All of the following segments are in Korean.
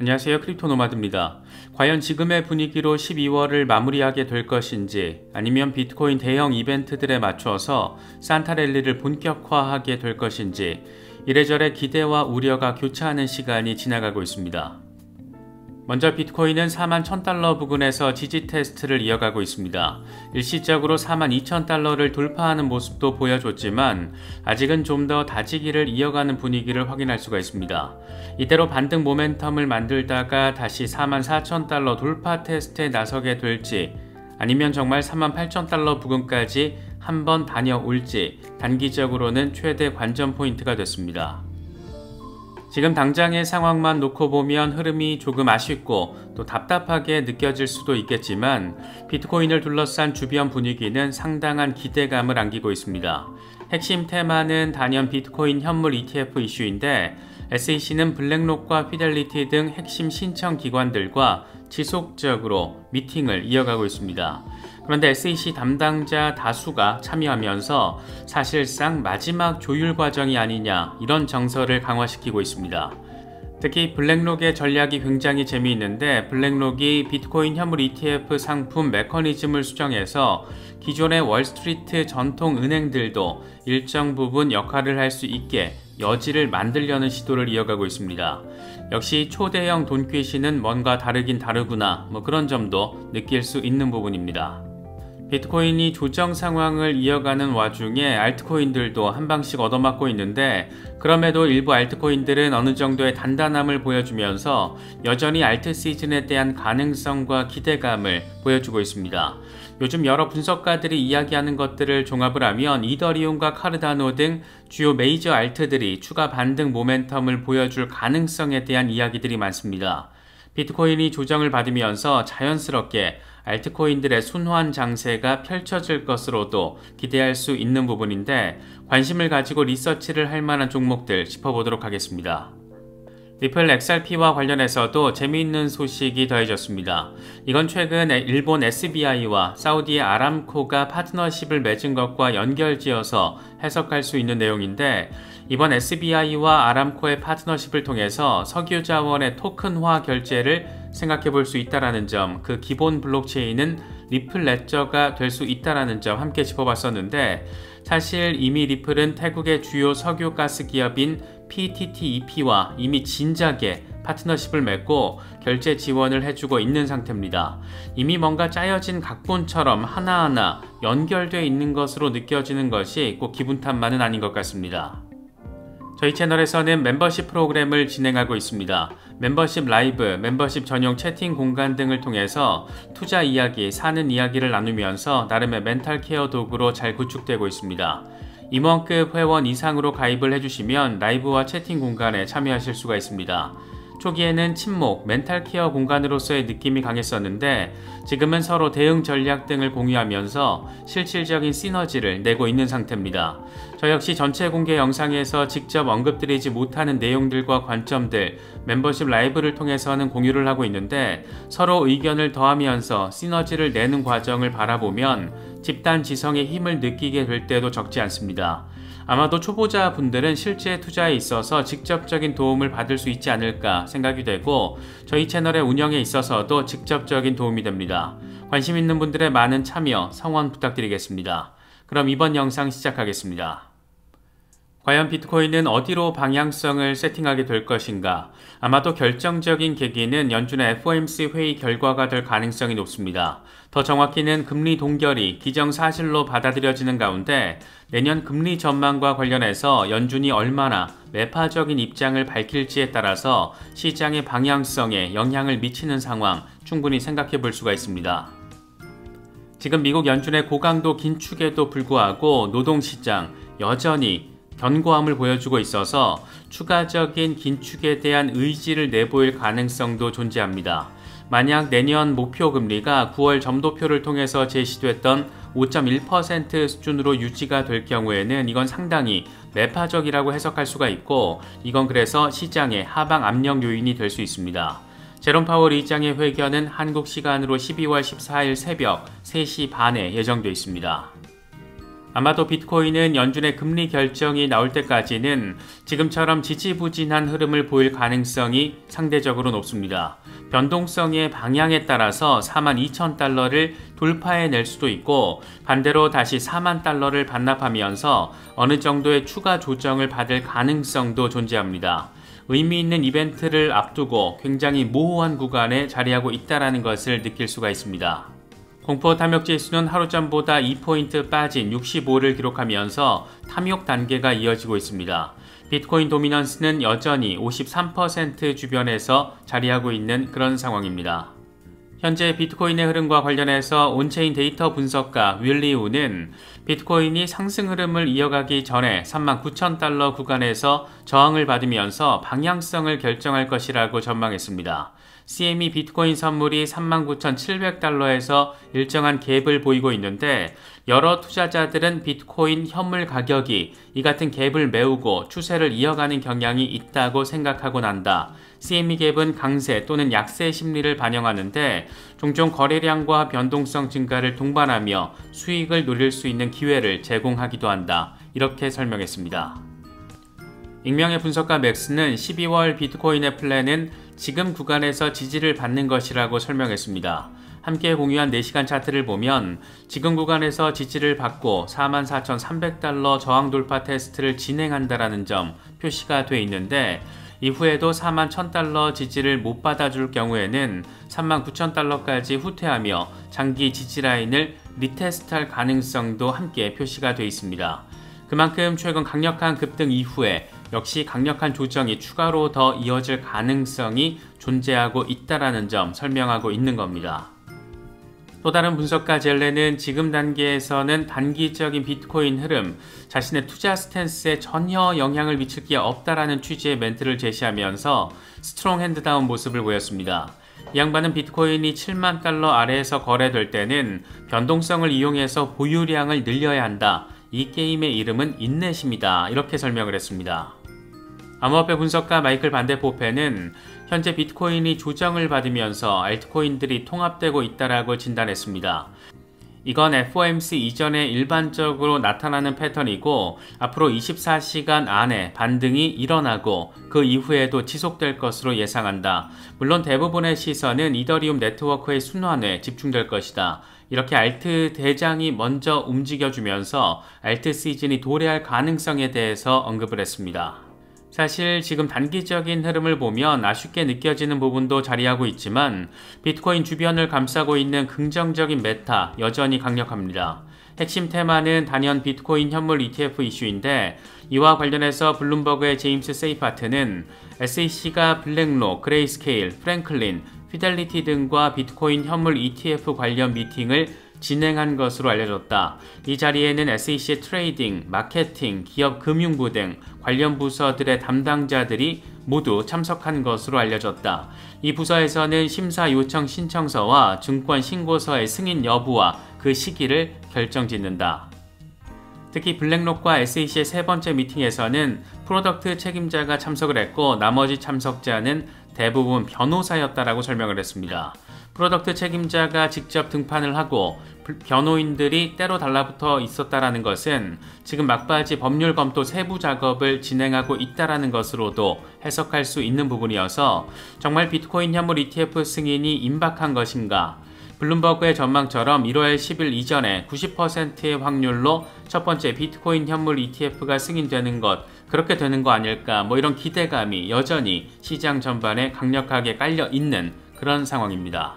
안녕하세요. 크립토노마드입니다. 과연 지금의 분위기로 12월을 마무리하게 될 것인지 아니면 비트코인 대형 이벤트들에 맞춰서 산타랠리를 본격화하게 될 것인지 이래저래 기대와 우려가 교차하는 시간이 지나가고 있습니다. 먼저 비트코인은 41,000달러 부근에서 지지 테스트를 이어가고 있습니다. 일시적으로 42,000달러를 돌파하는 모습도 보여줬지만 아직은 좀 더 다지기를 이어가는 분위기를 확인할 수가 있습니다. 이대로 반등 모멘텀을 만들다가 다시 44,000달러 돌파 테스트에 나서게 될지 아니면 정말 38,000달러 부근까지 한번 다녀올지 단기적으로는 최대 관전 포인트가 됐습니다. 지금 당장의 상황만 놓고 보면 흐름이 조금 아쉽고 또 답답하게 느껴질 수도 있겠지만 비트코인을 둘러싼 주변 분위기는 상당한 기대감을 안기고 있습니다. 핵심 테마는 단연 비트코인 현물 ETF 이슈인데 SEC는 블랙록과 피델리티 등 핵심 신청 기관들과 지속적으로 미팅을 이어가고 있습니다. 그런데 SEC 담당자 다수가 참여하면서 사실상 마지막 조율 과정이 아니냐 이런 정서를 강화시키고 있습니다. 특히 블랙록의 전략이 굉장히 재미있는데 블랙록이 비트코인 현물 ETF 상품 메커니즘을 수정해서 기존의 월스트리트 전통 은행들도 일정 부분 역할을 할 수 있게 여지를 만들려는 시도를 이어가고 있습니다. 역시 초대형 돈퀴시는 뭔가 다르긴 다르구나 그런 점도 느낄 수 있는 부분입니다. 비트코인이 조정 상황을 이어가는 와중에 알트코인들도 한 방씩 얻어맞고 있는데 그럼에도 일부 알트코인들은 어느 정도의 단단함을 보여주면서 여전히 알트 시즌에 대한 가능성과 기대감을 보여주고 있습니다. 요즘 여러 분석가들이 이야기하는 것들을 종합을 하면 이더리움과 카르다노 등 주요 메이저 알트들이 추가 반등 모멘텀을 보여줄 가능성에 대한 이야기들이 많습니다. 비트코인이 조정을 받으면서 자연스럽게 알트코인들의 순환 장세가 펼쳐질 것으로도 기대할 수 있는 부분인데 관심을 가지고 리서치를 할 만한 종목들 짚어보도록 하겠습니다. 리플 XRP와 관련해서도 재미있는 소식이 더해졌습니다. 이건 최근 일본 SBI와 사우디의 아람코가 파트너십을 맺은 것과 연결지어서 해석할 수 있는 내용인데 이번 SBI와 아람코의 파트너십을 통해서 석유 자원의 토큰화 결제를 생각해 볼 수 있다는 점, 그 기본 블록체인은 리플 레저가 될 수 있다는 점 함께 짚어봤었는데 사실 이미 리플은 태국의 주요 석유 가스 기업인 PTTEP와 이미 진작에 파트너십을 맺고 결제 지원을 해주고 있는 상태입니다. 이미 뭔가 짜여진 각본처럼 하나하나 연결되어 있는 것으로 느껴지는 것이 꼭 기분 탓만은 아닌 것 같습니다. 저희 채널에서는 멤버십 프로그램을 진행하고 있습니다. 멤버십 라이브, 멤버십 전용 채팅 공간 등을 통해서 투자 이야기, 사는 이야기를 나누면서 나름의 멘탈 케어 도구로 잘 구축되고 있습니다. 임원급 회원 이상으로 가입을 해주시면 라이브와 채팅 공간에 참여하실 수가 있습니다. 초기에는 친목, 멘탈 케어 공간으로서의 느낌이 강했었는데 지금은 서로 대응 전략 등을 공유하면서 실질적인 시너지를 내고 있는 상태입니다. 저 역시 전체 공개 영상에서 직접 언급드리지 못하는 내용들과 관점들 멤버십 라이브를 통해서는 공유를 하고 있는데 서로 의견을 더하면서 시너지를 내는 과정을 바라보면 집단 지성의 힘을 느끼게 될 때도 적지 않습니다. 아마도 초보자 분들은 실제 투자에 있어서 직접적인 도움을 받을 수 있지 않을까 생각이 되고 저희 채널의 운영에 있어서도 직접적인 도움이 됩니다. 관심 있는 분들의 많은 참여, 성원 부탁드리겠습니다. 그럼 이번 영상 시작하겠습니다. 과연 비트코인은 어디로 방향성을 세팅하게 될 것인가? 아마도 결정적인 계기는 연준의 FOMC 회의 결과가 될 가능성이 높습니다. 더 정확히는 금리 동결이 기정사실로 받아들여지는 가운데 내년 금리 전망과 관련해서 연준이 얼마나 매파적인 입장을 밝힐지에 따라서 시장의 방향성에 영향을 미치는 상황 충분히 생각해 볼 수가 있습니다. 지금 미국 연준의 고강도 긴축에도 불구하고 노동시장 여전히 견고함을 보여주고 있어서 추가적인 긴축에 대한 의지를 내보일 가능성도 존재합니다. 만약 내년 목표 금리가 9월 점도표를 통해서 제시됐던 5.1% 수준으로 유지가 될 경우에는 이건 상당히 매파적이라고 해석할 수가 있고 이건 그래서 시장의 하방 압력 요인이 될 수 있습니다. 제롬 파월 의장의 회견은 한국 시간으로 12월 14일 새벽 3시 반에 예정되어 있습니다. 아마도 비트코인은 연준의 금리 결정이 나올 때까지는 지금처럼 지지부진한 흐름을 보일 가능성이 상대적으로 높습니다. 변동성의 방향에 따라서 42,000달러를 돌파해낼 수도 있고 반대로 다시 4만 달러를 반납하면서 어느 정도의 추가 조정을 받을 가능성도 존재합니다. 의미 있는 이벤트를 앞두고 굉장히 모호한 구간에 자리하고 있다는 것을 느낄 수가 있습니다. 공포 탐욕 지수는 하루 전보다 2포인트 빠진 65를 기록하면서 탐욕 단계가 이어지고 있습니다. 비트코인 도미넌스는 여전히 53% 주변에서 자리하고 있는 그런 상황입니다. 현재 비트코인의 흐름과 관련해서 온체인 데이터 분석가 윌리 우는 비트코인이 상승 흐름을 이어가기 전에 39,000달러 구간에서 저항을 받으면서 방향성을 결정할 것이라고 전망했습니다. CME 비트코인 선물이 39,700달러에서 일정한 갭을 보이고 있는데 여러 투자자들은 비트코인 현물 가격이 이 같은 갭을 메우고 추세를 이어가는 경향이 있다고 생각하곤 한다. CME 갭은 강세 또는 약세 심리를 반영하는데 종종 거래량과 변동성 증가를 동반하며 수익을 노릴 수 있는 기회를 제공하기도 한다. 이렇게 설명했습니다. 익명의 분석가 맥스는 12월 비트코인의 플랜은 지금 구간에서 지지를 받는 것이라고 설명했습니다. 함께 공유한 4시간 차트를 보면 지금 구간에서 지지를 받고 44,300달러 저항 돌파 테스트를 진행한다라는 점 표시가 돼 있는데 이후에도 41,000달러 지지를 못 받아줄 경우에는 39,000달러까지 후퇴하며 장기 지지 라인을 리테스트할 가능성도 함께 표시가 돼 있습니다. 그만큼 최근 강력한 급등 이후에 역시 강력한 조정이 추가로 더 이어질 가능성이 존재하고 있다는 점 설명하고 있는 겁니다. 또 다른 분석가 젤레는 지금 단계에서는 단기적인 비트코인 흐름, 자신의 투자 스탠스에 전혀 영향을 미칠 게 없다라는 취지의 멘트를 제시하면서 스트롱 핸드다운 모습을 보였습니다. 이 양반은 비트코인이 7만 달러 아래에서 거래될 때는 변동성을 이용해서 보유량을 늘려야 한다. 이 게임의 이름은 인내심이다. 이렇게 설명을 했습니다. 암호화폐 분석가 마이클 반데포페는 현재 비트코인이 조정을 받으면서 알트코인들이 통합되고 있다라고 진단했습니다. 이건 FOMC 이전에 일반적으로 나타나는 패턴이고 앞으로 24시간 안에 반등이 일어나고 그 이후에도 지속될 것으로 예상한다. 물론 대부분의 시선은 이더리움 네트워크의 순환에 집중될 것이다. 이렇게 알트 대장이 먼저 움직여주면서 알트 시즌이 도래할 가능성에 대해서 언급을 했습니다. 사실 지금 단기적인 흐름을 보면 아쉽게 느껴지는 부분도 자리하고 있지만 비트코인 주변을 감싸고 있는 긍정적인 메타 여전히 강력합니다. 핵심 테마는 단연 비트코인 현물 ETF 이슈인데 이와 관련해서 블룸버그의 제임스 세이파트는 SEC가 블랙록, 그레이스케일, 프랭클린, 피델리티 등과 비트코인 현물 ETF 관련 미팅을 진행한 것으로 알려졌다. 이 자리에는 SEC의 트레이딩, 마케팅, 기업 금융부 등 관련 부서들의 담당자들이 모두 참석한 것으로 알려졌다. 이 부서에서는 심사 요청 신청서와 증권 신고서의 승인 여부와 그 시기를 결정짓는다. 특히 블랙록과 SEC의 세 번째 미팅에서는 프로덕트 책임자가 참석을 했고 나머지 참석자는 대부분 변호사였다라고 설명을 했습니다. 프로덕트 책임자가 직접 등판을 하고 변호인들이 때로 달라붙어 있었다라는 것은 지금 막바지 법률 검토 세부 작업을 진행하고 있다라는 것으로도 해석할 수 있는 부분이어서 정말 비트코인 현물 ETF 승인이 임박한 것인가? 블룸버그의 전망처럼 1월 10일 이전에 90%의 확률로 첫 번째 비트코인 현물 ETF가 승인되는 것, 그렇게 되는 거 아닐까? 이런 기대감이 여전히 시장 전반에 강력하게 깔려 있는 그런 상황입니다.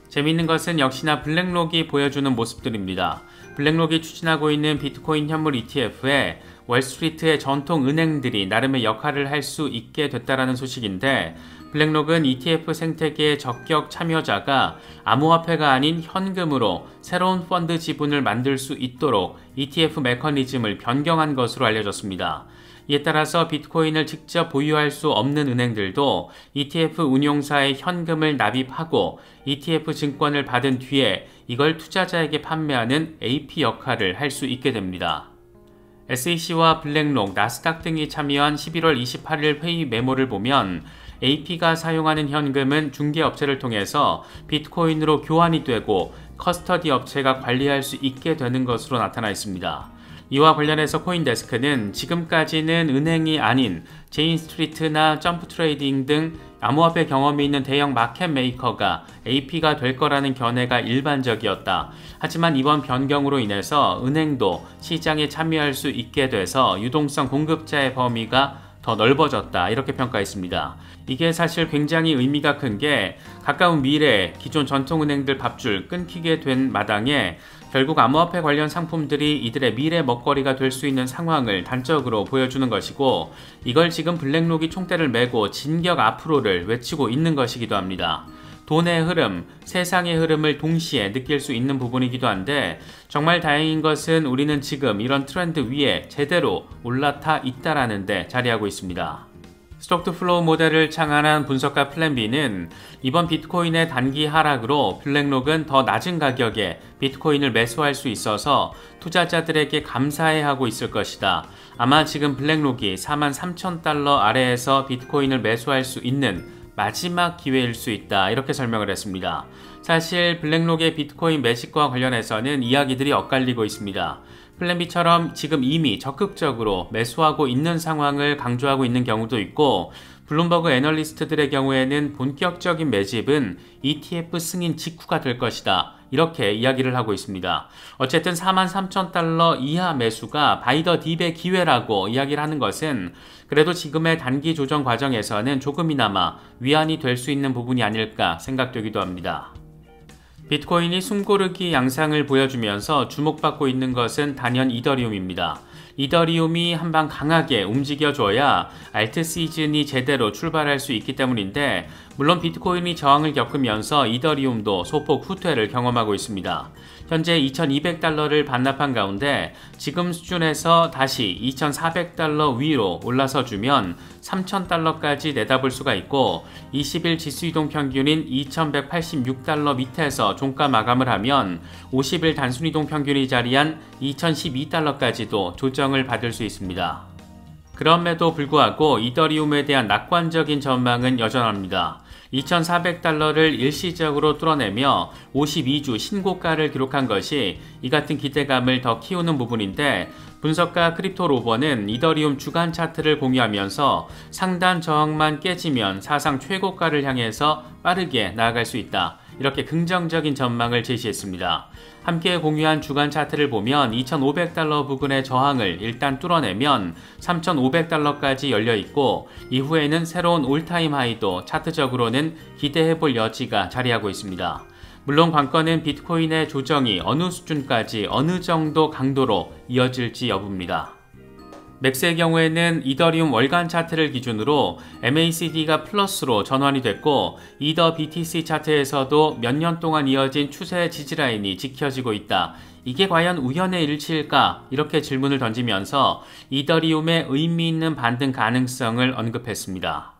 재미있는 것은 역시나 블랙록이 보여주는 모습들입니다. 블랙록이 추진하고 있는 비트코인 현물 ETF에 월스트리트의 전통 은행들이 나름의 역할을 할 수 있게 됐다라는 소식인데 블랙록은 ETF 생태계의 적격 참여자가 암호화폐가 아닌 현금으로 새로운 펀드 지분을 만들 수 있도록 ETF 메커니즘을 변경한 것으로 알려졌습니다. 이에 따라서 비트코인을 직접 보유할 수 없는 은행들도 ETF 운용사의 현금을 납입하고 ETF 증권을 받은 뒤에 이걸 투자자에게 판매하는 AP 역할을 할 수 있게 됩니다. SEC와 블랙록, 나스닥 등이 참여한 11월 28일 회의 메모를 보면 AP가 사용하는 현금은 중개업체를 통해서 비트코인으로 교환이 되고 커스터디 업체가 관리할 수 있게 되는 것으로 나타나 있습니다. 이와 관련해서 코인데스크는 지금까지는 은행이 아닌 제인스트리트나 점프트레이딩 등 암호화폐 경험이 있는 대형 마켓 메이커가 AP가 될 거라는 견해가 일반적이었다. 하지만 이번 변경으로 인해서 은행도 시장에 참여할 수 있게 돼서 유동성 공급자의 범위가 더 넓어졌다, 이렇게 평가했습니다. 이게 사실 굉장히 의미가 큰 게 가까운 미래에 기존 전통은행들 밥줄 끊기게 된 마당에 결국 암호화폐 관련 상품들이 이들의 미래 먹거리가 될 수 있는 상황을 단적으로 보여주는 것이고, 이걸 지금 블랙록이 총대를 메고 진격 앞으로를 외치고 있는 것이기도 합니다. 돈의 흐름, 세상의 흐름을 동시에 느낄 수 있는 부분이기도 한데, 정말 다행인 것은 우리는 지금 이런 트렌드 위에 제대로 올라타 있다라는 데 자리하고 있습니다. 스톡 투 플로우 모델을 창안한 분석가 플랜B는 이번 비트코인의 단기 하락으로 블랙록은 더 낮은 가격에 비트코인을 매수할 수 있어서 투자자들에게 감사해하고 있을 것이다. 아마 지금 블랙록이 43,000달러 아래에서 비트코인을 매수할 수 있는 마지막 기회일 수 있다, 이렇게 설명을 했습니다. 사실 블랙록의 비트코인 매집과 관련해서는 이야기들이 엇갈리고 있습니다. 플랜B처럼 지금 이미 적극적으로 매수하고 있는 상황을 강조하고 있는 경우도 있고, 블룸버그 애널리스트들의 경우에는 본격적인 매집은 ETF 승인 직후가 될 것이다, 이렇게 이야기를 하고 있습니다. 어쨌든 43,000달러 이하 매수가 바이 더 딥의 기회라고 이야기를 하는 것은 그래도 지금의 단기 조정 과정에서는 조금이나마 위안이 될 수 있는 부분이 아닐까 생각되기도 합니다. 비트코인이 숨고르기 양상을 보여주면서 주목받고 있는 것은 단연 이더리움입니다. 이더리움이 한방 강하게 움직여줘야 알트 시즌이 제대로 출발할 수 있기 때문인데, 물론 비트코인이 저항을 겪으면서 이더리움도 소폭 후퇴를 경험하고 있습니다. 현재 2200달러를 반납한 가운데 지금 수준에서 다시 2400달러 위로 올라서 주면 3000달러까지 내다볼 수가 있고, 20일 지수이동 평균인 2186달러 밑에서 종가 마감을 하면 50일 단순이동 평균이 자리한 2012달러까지도 조정을 받을 수 있습니다. 그럼에도 불구하고 이더리움에 대한 낙관적인 전망은 여전합니다. 2400달러를 일시적으로 뚫어내며 52주 신고가를 기록한 것이 이 같은 기대감을 더 키우는 부분인데, 분석가 크립토로버는 이더리움 주간 차트를 공유하면서 상단 저항만 깨지면 사상 최고가를 향해서 빠르게 나아갈 수 있다, 이렇게 긍정적인 전망을 제시했습니다. 함께 공유한 주간 차트를 보면 2500달러 부근의 저항을 일단 뚫어내면 3500달러까지 열려있고, 이후에는 새로운 올타임 하이도 차트적으로는 기대해볼 여지가 자리하고 있습니다. 물론 관건은 비트코인의 조정이 어느 수준까지 어느 정도 강도로 이어질지 여부입니다. 맥스의 경우에는 이더리움 월간 차트를 기준으로 MACD가 플러스로 전환이 됐고, 이더 BTC 차트에서도 몇 년 동안 이어진 추세 지지라인이 지켜지고 있다. 이게 과연 우연의 일치일까? 이렇게 질문을 던지면서 이더리움의 의미 있는 반등 가능성을 언급했습니다.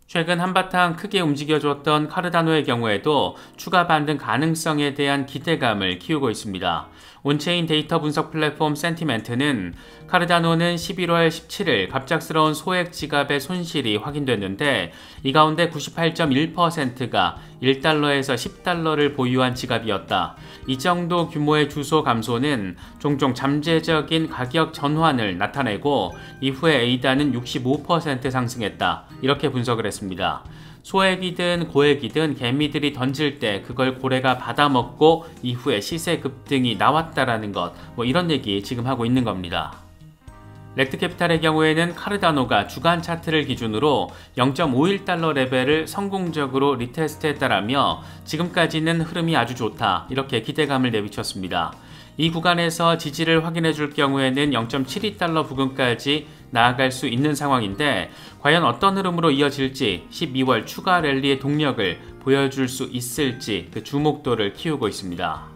최근 한바탕 크게 움직여줬던 카르다노의 경우에도 추가 반등 가능성에 대한 기대감을 키우고 있습니다. 온체인 데이터 분석 플랫폼 센티멘트는 카르다노는 11월 17일 갑작스러운 소액 지갑의 손실이 확인됐는데, 이 가운데 98.1%가 1달러에서 10달러를 보유한 지갑이었다. 이 정도 규모의 주소 감소는 종종 잠재적인 가격 전환을 나타내고, 이후에 에이다는 65% 상승했다, 이렇게 분석을 했습니다. 소액이든 고액이든 개미들이 던질 때 그걸 고래가 받아먹고 이후에 시세 급등이 나왔다라는 것, 이런 얘기 지금 하고 있는 겁니다. 렉트캐피탈의 경우에는 카르다노가 주간 차트를 기준으로 0.51달러 레벨을 성공적으로 리테스트했다라며 지금까지는 흐름이 아주 좋다, 이렇게 기대감을 내비쳤습니다. 이 구간에서 지지를 확인해 줄 경우에는 0.72달러 부근까지 나아갈 수 있는 상황인데, 과연 어떤 흐름으로 이어질지 12월 추가 랠리의 동력을 보여줄 수 있을지 그 주목도를 키우고 있습니다.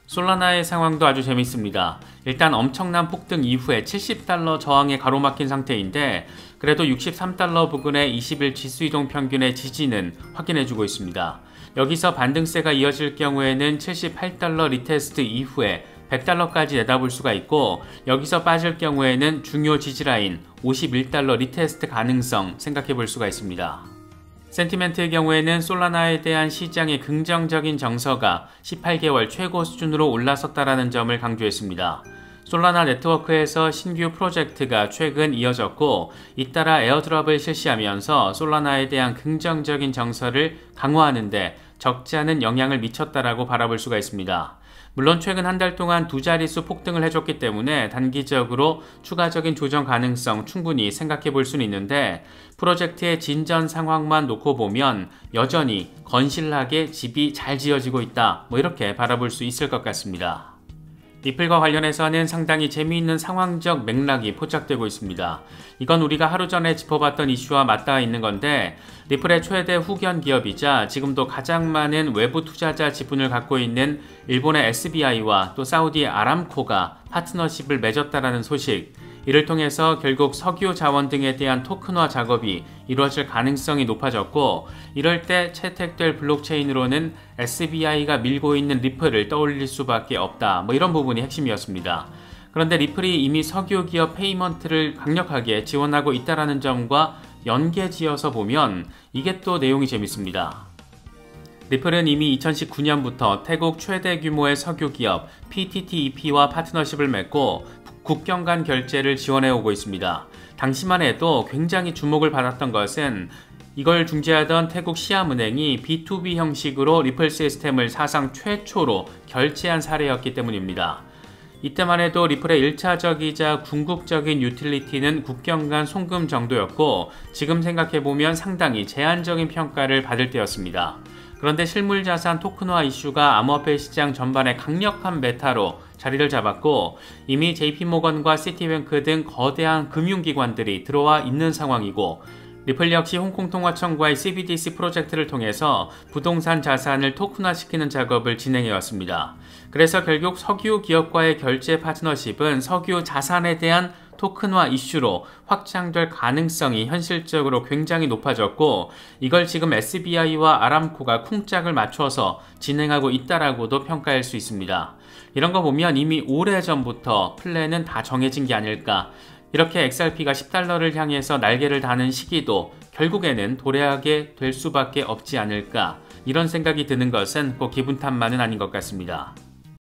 솔라나의 상황도 아주 재밌습니다. 일단 엄청난 폭등 이후에 70달러 저항에 가로막힌 상태인데, 그래도 63달러 부근의 20일 지수이동 평균의 지지는 확인해주고 있습니다. 여기서 반등세가 이어질 경우에는 78달러 리테스트 이후에 100달러까지 내다볼 수가 있고, 여기서 빠질 경우에는 중요 지지라인 51달러 리테스트 가능성 생각해 볼 수가 있습니다. 센티멘트의 경우에는 솔라나에 대한 시장의 긍정적인 정서가 18개월 최고 수준으로 올라섰다라는 점을 강조했습니다. 솔라나 네트워크에서 신규 프로젝트가 최근 이어졌고 잇따라 에어드롭을 실시하면서 솔라나에 대한 긍정적인 정서를 강화하는 데 적지 않은 영향을 미쳤다라고 바라볼 수가 있습니다. 물론 최근 한 달 동안 두 자릿수 폭등을 해줬기 때문에 단기적으로 추가적인 조정 가능성 충분히 생각해 볼 수는 있는데 프로젝트의 진전 상황만 놓고 보면 여전히 건실하게 집이 잘 지어지고 있다, 이렇게 바라볼 수 있을 것 같습니다. 리플과 관련해서는 상당히 재미있는 상황적 맥락이 포착되고 있습니다. 이건 우리가 하루 전에 짚어봤던 이슈와 맞닿아 있는 건데 리플의 최대 후견 기업이자 지금도 가장 많은 외부 투자자 지분을 갖고 있는 일본의 SBI와 또 사우디의 아람코가 파트너십을 맺었다라는 소식, 이를 통해서 결국 석유 자원 등에 대한 토큰화 작업이 이루어질 가능성이 높아졌고, 이럴 때 채택될 블록체인으로는 SBI가 밀고 있는 리플을 떠올릴 수밖에 없다, 이런 부분이 핵심이었습니다. 그런데 리플이 이미 석유 기업 페이먼트를 강력하게 지원하고 있다는 점과 연계지어서 보면 이게 또 내용이 재밌습니다. 리플은 이미 2019년부터 태국 최대 규모의 석유 기업 PTTEP와 파트너십을 맺고 국경 간 결제를 지원해오고 있습니다. 당시만 해도 굉장히 주목을 받았던 것은 이걸 중재하던 태국 시암은행이 B2B 형식으로 리플 시스템을 사상 최초로 결제한 사례였기 때문입니다. 이때만 해도 리플의 1차적이자 궁극적인 유틸리티는 국경 간 송금 정도였고 지금 생각해보면 상당히 제한적인 평가를 받을 때였습니다. 그런데 실물자산 토큰화 이슈가 암호화폐 시장 전반의 강력한 메타로 자리를 잡았고 이미 JP모건과 시티뱅크 등 거대한 금융기관들이 들어와 있는 상황이고 리플 역시 홍콩통화청과의 CBDC 프로젝트를 통해서 부동산 자산을 토큰화시키는 작업을 진행해왔습니다. 그래서 결국 석유 기업과의 결제 파트너십은 석유 자산에 대한 토큰화 이슈로 확장될 가능성이 현실적으로 굉장히 높아졌고 이걸 지금 SBI와 아람코가 쿵짝을 맞춰서 진행하고 있다라고도 평가할 수 있습니다. 이런 거 보면 이미 오래전부터 플랜은 다 정해진 게 아닐까, 이렇게 XRP가 $10를 향해서 날개를 다는 시기도 결국에는 도래하게 될 수밖에 없지 않을까, 이런 생각이 드는 것은 꼭 기분 탓만은 아닌 것 같습니다.